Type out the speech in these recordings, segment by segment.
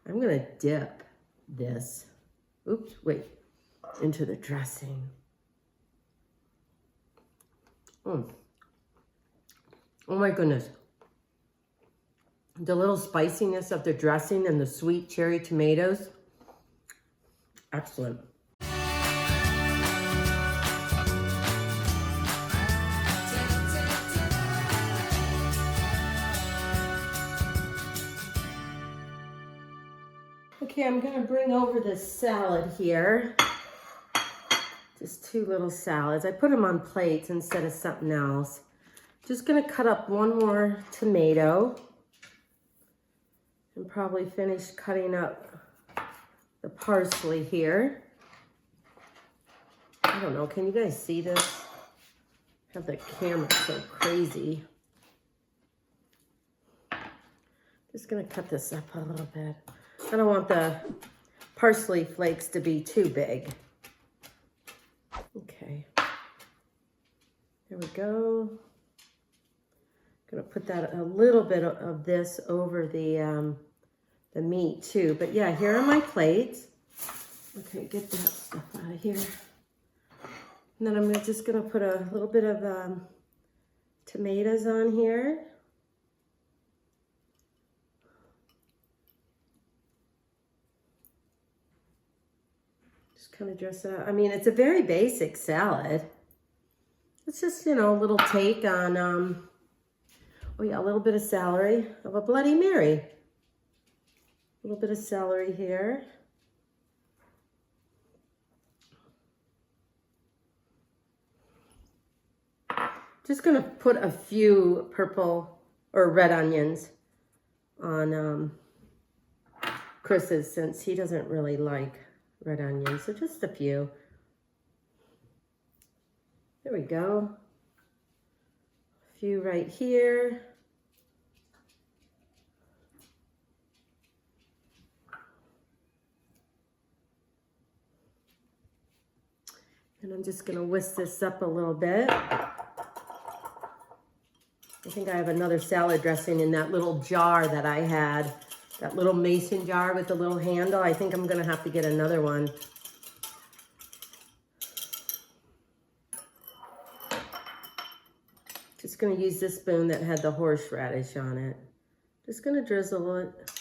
I'm gonna dip this, oops, wait, into the dressing. Oh my goodness. The little spiciness of the dressing and the sweet cherry tomatoes. Excellent. Okay, I'm gonna bring over this salad here. Just 2 little salads. I put them on plates instead of something else. Just gonna cut up 1 more tomato and probably finish cutting up the parsley here. I don't know, can you guys see this? I have the camera so crazy. Just gonna cut this up a little bit. I don't want the parsley flakes to be too big. Okay, there we go. Gonna put that a little bit of this over the meat too. But yeah, here are my plates. Okay, get that stuff out of here. And then I'm just gonna put a little bit of tomatoes on here. Kind of dress it up. I mean, it's a very basic salad. It's just, you know, a little take on, oh yeah, a little bit of celery of a Bloody Mary. A little bit of celery here. Just gonna put a few purple or red onions on Chris's, since he doesn't really like red onions, so just a few. There we go. A few right here. And I'm just gonna whisk this up a little bit. I think I have another salad dressing in that little jar that I had. That little mason jar with the little handle. I think I'm gonna have to get another one. Just gonna use this spoon that had the horseradish on it. Just gonna drizzle it.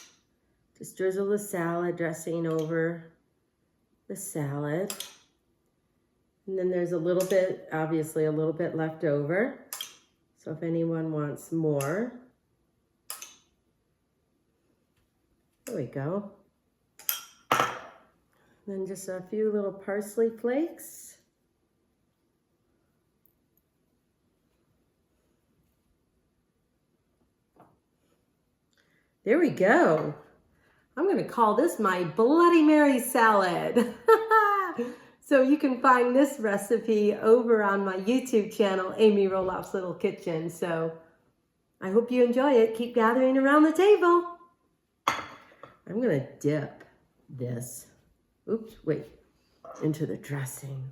Just drizzle the salad dressing over the salad. And then there's a little bit, obviously a little bit left over. So if anyone wants more, there we go. Then just a few little parsley flakes. There we go. I'm gonna call this my Bloody Mary salad. So you can find this recipe over on my YouTube channel, Amy Roloff's Little Kitchen. So I hope you enjoy it. Keep gathering around the table. I'm gonna dip this, oops, wait, into the dressing.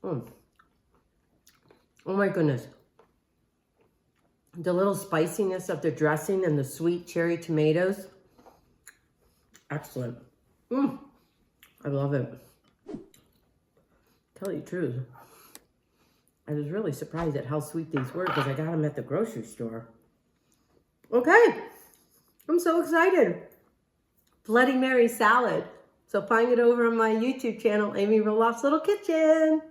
Oh my goodness. The little spiciness of the dressing and the sweet cherry tomatoes. Excellent. I love it. Tell you the truth, I was really surprised at how sweet these were because I got them at the grocery store. Okay. I'm so excited. Bloody Mary salad. So find it over on my YouTube channel, Amy Roloff's Little Kitchen.